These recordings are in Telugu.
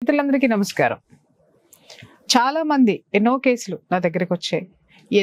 మిత్రులందరికీ నమస్కారం. చాలా మంది ఎన్నో కేసులు నా దగ్గరికి వచ్చాయి.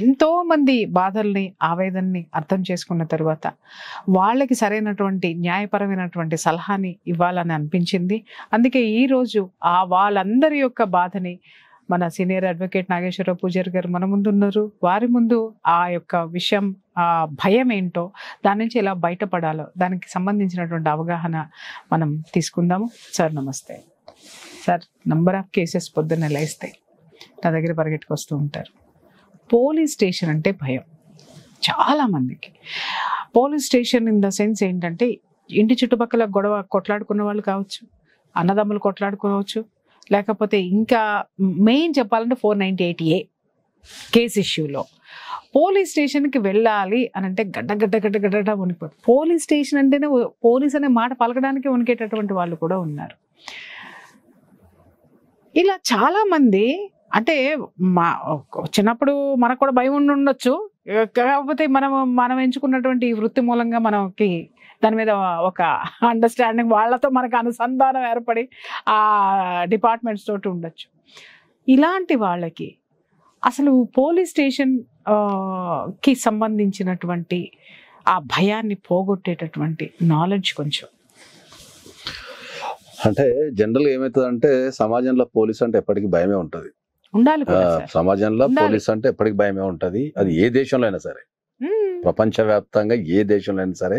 ఎంతో మంది బాధల్ని, ఆవేదనని అర్థం చేసుకున్న తర్వాత వాళ్ళకి సరైనటువంటి న్యాయపరమైనటువంటి సలహాని ఇవ్వాలని అనిపించింది. అందుకే ఈరోజు వాళ్ళందరి యొక్క బాధని మన సీనియర్ అడ్వకేట్ నాగేశ్వరరావు పూజారి గారు మన ముందు ఉన్నారు. వారి ముందు ఆ యొక్క విషయం, ఆ భయం ఏంటో, దాని నుంచి ఎలా బయటపడాలో దానికి సంబంధించినటువంటి అవగాహన మనం తీసుకుందాము. సార్ నమస్తే. సార్, నంబర్ ఆఫ్ కేసెస్ పొద్దున్న లేస్తాయి, నా దగ్గర పరిగెట్టుకొస్తూ ఉంటారు. పోలీస్ స్టేషన్ అంటే భయం చాలామందికి. Police station in the sense ఏంటంటే, ఇంటి చుట్టుపక్కల గొడవ కొట్లాడుకున్న వాళ్ళు కావచ్చు, అన్నదమ్ములు కొట్లాడుకోవచ్చు, లేకపోతే ఇంకా మెయిన్ చెప్పాలంటే 498A కేసు ఇష్యూలో పోలీస్ స్టేషన్కి వెళ్ళాలి అని అంటే గడ్డ గడ్డ గడ్డ గడ్డ వణికిపోతుంది. పోలీస్ స్టేషన్ అంటేనే పోలీస్ అనే మాట పలకడానికి వణికేటటువంటి వాళ్ళు కూడా ఉన్నారు. ఇలా చాలామంది, అంటే చిన్నప్పుడు మనకు కూడా భయం ఉండొచ్చు, కాకపోతే మనం ఎంచుకున్నటువంటి ఈ వృత్తి మూలంగా మనకి దాని మీద ఒక అండర్స్టాండింగ్, వాళ్ళతో మనకు అనుసంధానం ఏర్పడి ఆ డిపార్ట్మెంట్స్ తోటి ఉండొచ్చు. ఇలాంటి వాళ్ళకి అసలు పోలీస్ స్టేషన్ కి సంబంధించినటువంటి ఆ భయాన్ని పోగొట్టేటటువంటి నాలెడ్జ్ కొంచెం. అంటే జనరల్ ఏమవుతుంది అంటే, సమాజంలో పోలీస్ అంటే ఎప్పటికీ భయమే ఉంటది. ఉండాలి సమాజంలో పోలీస్ అంటే ఎప్పటికీ భయమే ఉంటది. అది ఏ దేశంలో అయినా సరే, ప్రపంచవ్యాప్తంగా ఏ దేశంలో అయినా సరే,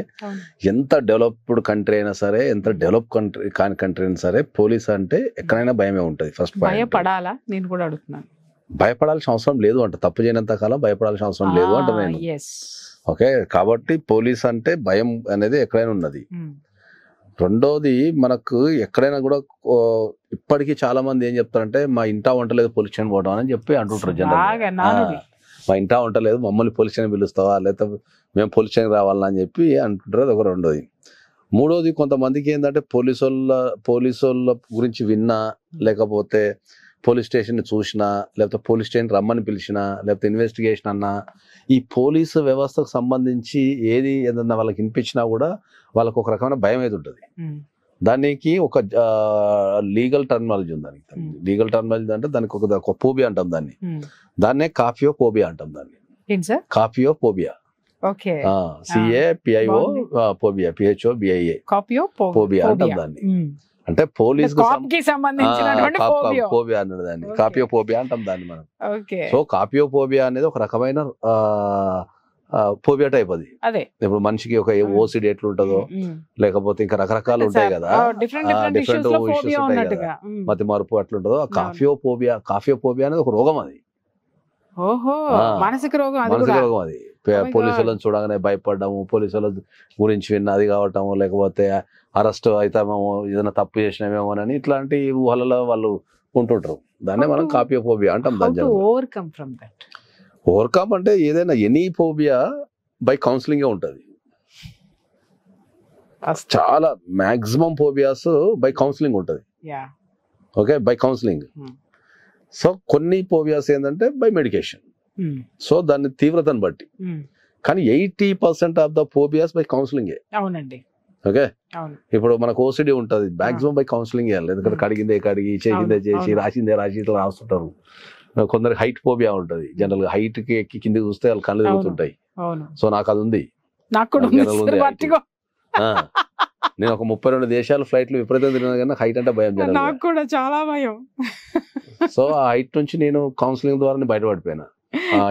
ఎంత డెవలప్డ్ కంట్రీ అయినా సరే, ఎంత డెవలప్ కంట్రీ కాని కంట్రీ అయినా సరే, పోలీస్ అంటే ఎక్కడైనా భయమే ఉంటది. ఫస్ట్ భయపడాలా? నేను కూడా అడుగుతున్నాను. భయపడాల్సిన అవసరం లేదు అంట. తప్పు చేయనంత కాలం భయపడాల్సిన అవసరం లేదు అంట నేను. ఓకే, కాబట్టి పోలీస్ అంటే భయం అనేది ఎక్కడైనా ఉన్నది. రెండోది, మనకు ఎక్కడైనా కూడా ఇప్పటికీ చాలా మంది ఏం చెప్తారంటే, మా ఇంటా వంటలేదు పోలీస్ స్టేషన్ పోవడం అని చెప్పి అంటుంటారు జనరల్. మా ఇంటా వంటలేదు, మమ్మల్ని పోలీస్ స్టేషన్ పిలుస్తావా, లేకపోతే మేము పోలీస్ స్టేషన్ రావాలని చెప్పి అంటుంటారు. అది ఒక రెండోది. మూడోది, కొంతమందికి ఏంటంటే పోలీసు వాళ్ళ గురించి విన్నా, లేకపోతే పోలీస్ స్టేషన్ చూసినా, లేకపోతే పోలీస్ స్టేషన్ రమ్మని పిలిచినా, లేకపోతే ఇన్వెస్టిగేషన్ అన్నా, ఈ పోలీసు వ్యవస్థకు సంబంధించి ఏదన్నా వాళ్ళకి వినిపించినా కూడా వాళ్ళకు ఒక రకమైన భయం అయితే ఉంటుంది. దానికి ఒక లీగల్ టర్మినాలజీ ఉంది. దానికి లీగల్ టర్మినాలజీ అంటే దానికి ఒక ఫోబియా అంటాం. దాన్నే కాపియోఫోబియా అంటాం. దాన్ని కాపియోఫోబియా, CAPIO ఫోబియా, PHOBIA ఫోబియా అంటాం దాన్ని. అంటే పోలీస్ ఫోబియా అన్నది దాన్ని కాపియోఫోబియా అంటాం దాన్ని మనం. సో కాపియోఫోబియా అనేది ఒక రకమైన ఫోబియా టైప్. అది ఇప్పుడు మనిషికి ఒక OCD ఎట్లుంటుందో, లేకపోతే ఇంకా రకరకాలు ఉంటాయి కదా, డిఫరెంట్ ఇష్యూస్ ఉంటాయి కదా, మతి మార్పు అట్లుంటుందో. కాఫియోఫోబియా అనేది ఒక రోగం. అది మానసిక రోగం. అది పోలీసులను చూడగానే భయపడము, పోలీసుల గురించి విన్నది కావటము, లేకపోతే అరెస్ట్ అవుతామేమో, ఏదైనా తప్పు చేసినామేమో అని ఇట్లాంటి ఊహలలో వాళ్ళు ఉంటుంటారు. దాన్నే మనం కాపియోఫోబియా అంటాం. దాన్ని ఓవర్కమ్ అంటే ఏదైనా ఎనీ ఫోబియా బై కౌన్సిలింగ్ ఉంటుంది. చాలా మాక్సిమం ఫోబియాస్ బై కౌన్సిలింగ్ ఉంటుంది. Okay, by counselling. సో కొన్ని ఫోబియాస్ ఏంటంటే బై మెడికేషన్. సో దాని తీవ్రతను బట్టి. కానీ 80% of the phobias by counselling. అవునండి. ఓకే, ఇప్పుడు మనకు OCD ఉంటుంది, మాక్సిమం బై కౌన్సిలింగ్ చేయాలి. ఎందుకంటే కడిగిందే కడిగి, చేసిందే చేసి, రాసిందే రాసి ఇట్లా రాస్తుంటారు. కొందరికి హైట్ ఫోబియా ఉంటుంది. జనరల్ గా హైట్ కి ఎక్కి కిందికి చూస్తే వాళ్ళు కళ్ళు తిరుగుతుంటాయి. సో నాకు అది ఉంది. నేను ఒక 32 దేశాలు ఫ్లైట్లు విపరీతం తిరిగినా కానీ హైట్ అంటే భయం. నాకు కూడా చాలా భయం. సో ఆ హైట్ నుంచి నేను కౌన్సిలింగ్ ద్వారా బయటపడిపోయినా.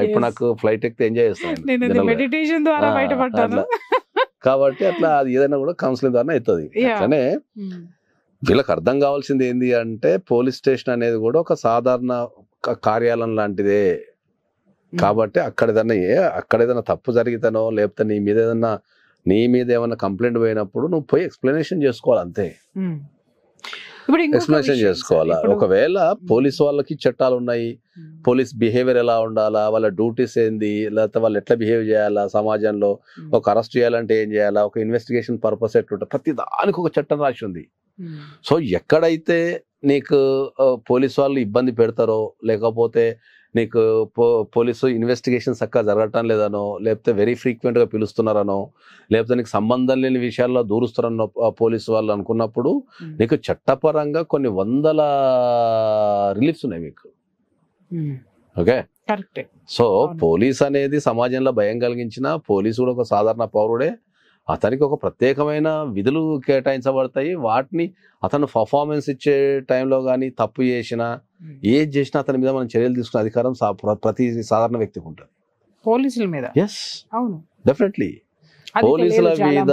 ఇప్పుడు నాకు ఫ్లైట్ ఎక్కితే ఎంజాయ్ చేస్తాను, మెడిటేషన్ ద్వారా బయటపడ్డాను. కాబట్టి అట్లా అది ఏదైనా కూడా కౌన్సిలింగ్ ద్వారా అవుతుంది. అట్లనే వీళ్ళకి అర్థం కావాల్సింది ఏంటి అంటే, పోలీస్ స్టేషన్ అనేది కూడా ఒక సాధారణ కార్యాలయం లాంటిదే. కాబట్టి అక్కడ ఏదైనా తప్పు జరిగితేనో, లేకపోతే నీ మీద ఏమైనా కంప్లైంట్ పోయినప్పుడు నువ్వు పోయి ఎక్స్ప్లెనేషన్ చేసుకోవాలి. అంతే, ఎక్స్ప్లెనేషన్ చేసుకోవాలా. ఒకవేళ పోలీసు వాళ్ళకి చట్టాలు ఉన్నాయి, పోలీస్ బిహేవియర్ ఎలా ఉండాలా, వాళ్ళ డ్యూటీస్ ఏంది, లేకపోతే వాళ్ళు ఎట్లా బిహేవ్ చేయాలా సమాజంలో, ఒక అరెస్ట్ చేయాలంటే ఏం చేయాలా, ఒక ఇన్వెస్టిగేషన్ పర్పస్ ఎట్లుంటుంది, ప్రతి దానికి ఒక చట్టం రాసి ఉంది. సో ఎక్కడైతే నీకు పోలీసు వాళ్ళు ఇబ్బంది పెడతారో, లేకపోతే నీకు పోలీసు ఇన్వెస్టిగేషన్ చక్కగా జరగటం లేదనో, లేకపోతే వెరీ ఫ్రీక్వెంట్గా పిలుస్తున్నారనో, లేకపోతే నీకు సంబంధం లేని విషయాల్లో దూరుస్తారనో పోలీసు వాళ్ళు అనుకున్నప్పుడు నీకు చట్టపరంగా కొన్ని వందల రిలీఫ్స్ ఉన్నాయి మీకు. ఓకే, సో పోలీస్ అనేది సమాజంలో భయం కలిగించిన, పోలీసు కూడా ఒక సాధారణ పౌరుడే, అతనికి ఒక ప్రత్యేకమైన విధులు కేటాయించబడతాయి. వాటిని అతను పర్ఫార్మెన్స్ ఇచ్చే టైంలో కానీ తప్పు చేసినా ఏది చేసినా అతని మీద మనం చర్యలు తీసుకునే అధికారం ప్రతి సాధారణ వ్యక్తికి ఉంటుంది. పోలీసుల మీద ఎస్, డెఫినెట్లీ. పోలీసుల మీద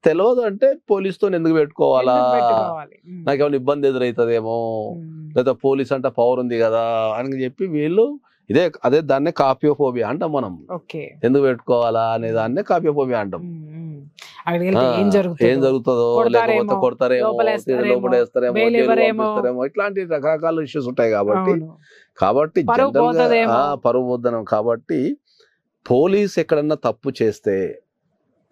తెలియదు అంటే పోలీసుతో ఎందుకు పెట్టుకోవాలా, నాకేమైనా ఇబ్బంది ఎదురవుతుందేమో, లేదా పోలీస్ అంటే పవర్ ఉంది కదా అని చెప్పి వీళ్ళు అదే దాన్నే కాపియోఫోబియా అంటాం మనం. ఎందుకు పెట్టుకోవాలా అనే దాన్నే కాపియోఫోబియా అంటాం. ఏం జరుగుతుందో, లేకపోతే కొడతారేమో, లోపడేస్తారేమో, ఇట్లాంటి రకరకాల ఇష్యూస్ ఉంటాయి. కాబట్టి జనరల్ గా పరువు పోద్దనం. కాబట్టి పోలీస్ ఎక్కడన్నా తప్పు చేస్తే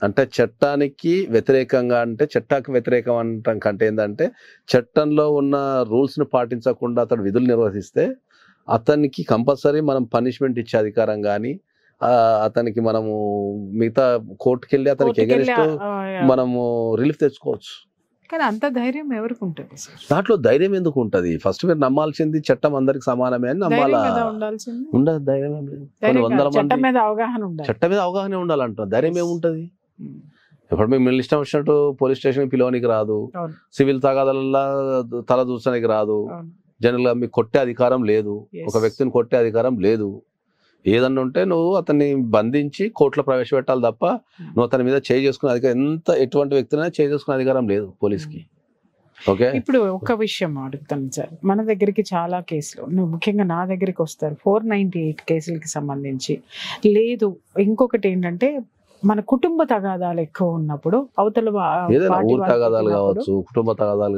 అంటే చట్టానికి వ్యతిరేకంగా, అంటే చట్టానికి వ్యతిరేకం అనటం కంటే ఏంటంటే చట్టంలో ఉన్న రూల్స్ ని పాటించకుండా అతడు విధులు నిర్వహిస్తే అతనికి కంపల్సరీ మనం పనిష్మెంట్ ఇచ్చే అధికారం కానీ, అతనికి మనము మిగతా కోర్టుకి వెళ్ళి అతనికి ఎగెనిస్ట్ మనము రిలీఫ్ తెచ్చుకోవచ్చు. కానీ అంత ధైర్యం ఎవరికి ఉంటుంది? దాంట్లో ధైర్యం ఎందుకు ఉంటుంది? ఫస్ట్ మీరు నమ్మాల్సింది చట్టం అందరికి సమానమే అని నమ్మాలా. ఉండదు ధైర్యం ఏం లేదు. కొన్ని వందల మంది చట్టం మీద అవగాహన ఉండాలంటారు. ధైర్యం ఏముంటది? ఇప్పుడు మేము ఇష్టం వచ్చినట్టు పోలీస్ స్టేషన్ పిలవనికి రాదు, సివిల్ తగాదాలలో తల దూర్చడానికి రాదు, జనరల్ గా మీకు కొట్టే అధికారం లేదు, ఒక వ్యక్తిని కొట్టే అధికారం లేదు. ఏదన్నా ఉంటే నువ్వు అతన్ని బంధించి కోర్టులో ప్రవేశపెట్టాలి తప్ప నువ్వు అతని మీద చేయి చేసుకునే అధికారం, ఎటువంటి వ్యక్తినైనా చేయి చేసుకునే అధికారం లేదు పోలీస్కి. ఓకే, ఇప్పుడు ఒక విషయం అడుగుతాను సార్, మన దగ్గరికి చాలా కేసులు, ముఖ్యంగా నా దగ్గరికి వస్తారు 498 కేసులకి సంబంధించి. లేదు, ఇంకొకటి ఏంటంటే మన కుటుంబ తగాదాలు ఎక్కువ ఉన్నప్పుడు, అవతల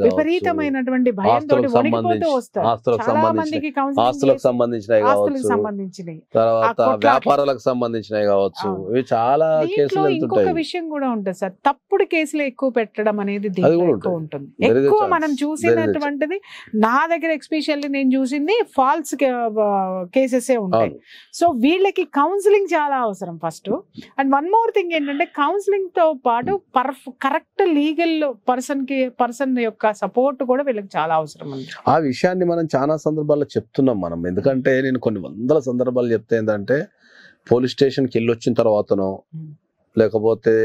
విపరీతమైనటువంటి భయంతో వణికిపోతూ వస్తారు. చాలా మందికి ఆస్తులకు సంబంధించినవి కావచ్చు, తర్వాత వ్యాపారాలకు సంబంధించినవి కావచ్చు, ఇవి చాలా కేసులు. ఇంకొక విషయం కూడా ఉంటుంది సార్, తప్పుడు కేసులు ఎక్కువ పెట్టడం అనేది ఎక్కువ ఉంటుంది. ఎక్కువ మనం చూసినటువంటిది, నా దగ్గర ఎస్పెషల్లీ నేను చూసింది ఫాల్స్ కేసెస్ ఉంటాయి. సో వీళ్ళకి కౌన్సిలింగ్ చాలా అవసరం first. And one more thing ఏంటంటే, కౌన్సిలింగ్ తో పాటు కరెక్ట్ లీగల్ పర్సన్ యొక్క సపోర్ట్ కూడా వీళ్ళకి చాలా అవసరం ఉంది. ఆ విషయాన్ని మనం చాలా సందర్భాల్లో చెప్తున్నాం మనం. ఎందుకంటే నేను కొన్ని వందల సందర్భాలు చెప్తే ఏంటంటే, పోలీస్ స్టేషన్కి వెళ్ళి వచ్చిన తర్వాతనో, లేకపోతే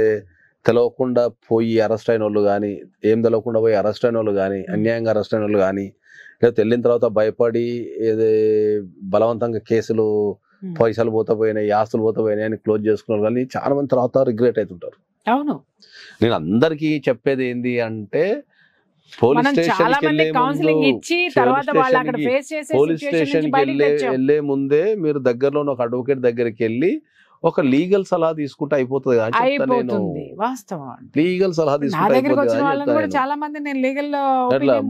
తెలవకుండా పోయి అరెస్ట్ అయిన వాళ్ళు కానీ, ఏం తెలవకుండా పోయి అరెస్ట్ అయిన వాళ్ళు కానీ, అన్యాయంగా అరెస్ట్ అయిన వాళ్ళు కానీ, లేకపోతే వెళ్ళిన తర్వాత భయపడి బలవంతంగా కేసులు, పైసలు పోతాపోయినాయి, ఆస్తులు పోతాపోయినాయి అని క్లోజ్ చేసుకున్నారు. కానీ చాలా మంది తర్వాత రిగ్రెట్ అవుతుంటారు. అవును, నేను అందరికీ చెప్పేది ఏంది అంటే, పోలీస్ స్టేషన్ వెళ్ళే ముందే మీరు దగ్గరలో ఒక అడ్వకేట్ దగ్గరికి వెళ్ళి ఒక లీగల్ సలహా తీసుకుంటే అయిపోతుంది. లీగల్ సలహా తీసుకుంటే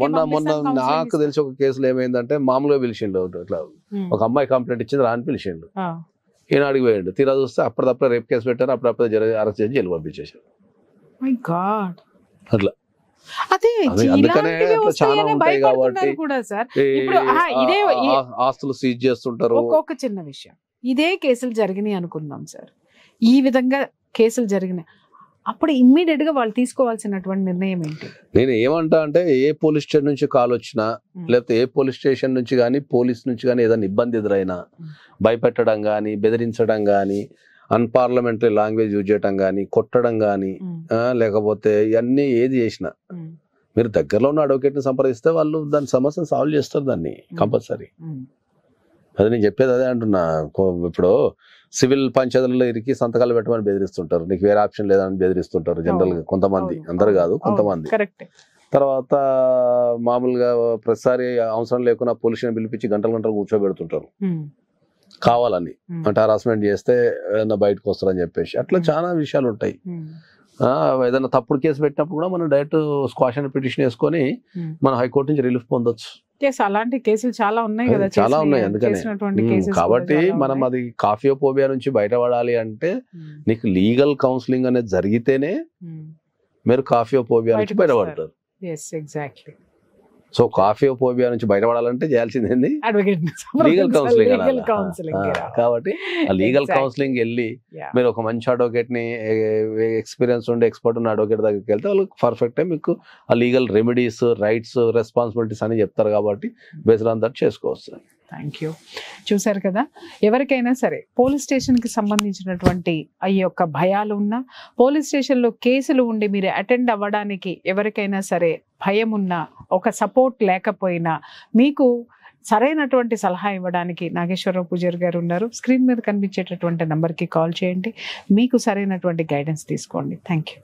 మొన్న నాకు తెలిసి ఒక కేసులో ఏమైందంటే, మామూలుగా పిలిచిండు, ఇట్లా ఒక అమ్మాయి కంప్లైంట్ ఇచ్చింది, రాని పిలిచిండు, ఈయన అడిగి పోయిండు. తీరా చూస్తే అప్పుడప్పుడు రేప్ కేసు పెట్టారు, అప్పుడప్పుడు అరెస్ట్ చేసి జైలు పంపించేశారు. అట్లా అందుకనే చాలా ఉంటాయి కాబట్టి ఆస్తులు సీజ్ చేస్తుంటారు. ఒక చిన్న విషయం, ఇదే కేసులు జరిగినాయి అనుకుందాం సార్, ఈ విధంగా కేసులు జరిగినాయి, అప్పుడు ఇమ్మీడియట్ గా వాళ్ళు తీసుకోవాల్సినటువంటి నిర్ణయం ఏంటి? నేను ఏమంటా అంటే, ఏ పోలీస్ స్టేషన్ నుంచి కాల్ వచ్చినా, లేకపోతే ఏ పోలీస్ స్టేషన్ నుంచి కానీ, పోలీస్ నుంచి కానీ ఏదైనా ఇబ్బంది ఎదురైనా, భయపెట్టడం కానీ, బెదిరించడం కానీ, అన్పార్లమెంటరీ లాంగ్వేజ్ యూజ్ చేయడం కానీ, కొట్టడం కానీ, లేకపోతే ఇవన్నీ ఏది చేసినా మీరు దగ్గరలో ఉన్న అడ్వకేట్ ని సంప్రదిస్తే వాళ్ళు దాని సమస్యను సాల్వ్ చేస్తారు, దాన్ని కంపల్సరీ. అది నేను చెప్పేది అదే అంటున్నా. ఇప్పుడు సివిల్ పంచాయతీలలో ఇరికి సంతకాలు పెట్టమని బెదిరిస్తుంటారు, నీకు వేరే ఆప్షన్ లేదని బెదిరిస్తుంటారు జనరల్ గా కొంతమంది, అందరు కాదు కొంతమంది. తర్వాత మామూలుగా ప్రతిసారి అవసరం లేకుండా పోలీసుని పిలిపించి గంటలు కూర్చోబెడుతుంటారు కావాలని, అంటే హరాస్మెంట్ చేస్తే ఏదైనా బయటకు వస్తారని చెప్పేసి. అట్లా చాలా విషయాలు ఉంటాయి. ఏదైనా తప్పుడు కేసు పెట్టినప్పుడు కూడా మనం డైరెక్ట్ స్క్వాష్ అండ్ పిటిషన్ వేసుకొని మనం హైకోర్టు నుంచి రిలీఫ్ పొందొచ్చు. అలాంటి కేసులు చాలా ఉన్నాయి కదా, చాలా ఉన్నాయి. అందుకని కాబట్టి మనం అది కాఫియోఫోబియా నుంచి బయటపడాలి అంటే నీకు లీగల్ కౌన్సిలింగ్ అనేది జరిగితేనే మీరు కాఫియోఫోబియా నుంచి బయటపడతారు. సో కాఫీ ఫోబియా నుంచి బయటపడాలంటే చేయాల్సింది ఏంది, లీగల్ కౌన్సిలింగ్. కాబట్టి ఆ లీగల్ కౌన్సిలింగ్ వెళ్ళి మీరు ఒక మంచి అడ్వకేట్ ని, ఎక్స్పీరియన్స్ ఉండే ఎక్స్పర్ట్ ఉన్న అడ్వకేట్ దగ్గరికి వెళ్తే వాళ్ళు పర్ఫెక్ట్ మీకు ఆ లీగల్ రెమెడీస్, రైట్స్, రెస్పాన్సిబిలిటీస్ అని చెప్తారు. కాబట్టి బేస్డ్ ఆన్ దట్ చేసుకోవచ్చు. Thank you. చూశారు కదా, ఎవరికైనా సరే పోలీస్ స్టేషన్కి సంబంధించినటువంటి ఈ యొక్క భయాలు ఉన్నా, పోలీస్ స్టేషన్లో కేసులు ఉండి మీరు అటెండ్ అవ్వడానికి ఎవరికైనా సరే భయం ఉన్నా, ఒక సపోర్ట్ లేకపోయినా, మీకు సరైనటువంటి సలహా ఇవ్వడానికి నాగేశ్వరరావు పూజారి గారు ఉన్నారు. స్క్రీన్ మీద కనిపించేటటువంటి నెంబర్కి కాల్ చేయండి, మీకు సరైనటువంటి గైడెన్స్ తీసుకోండి. Thank you.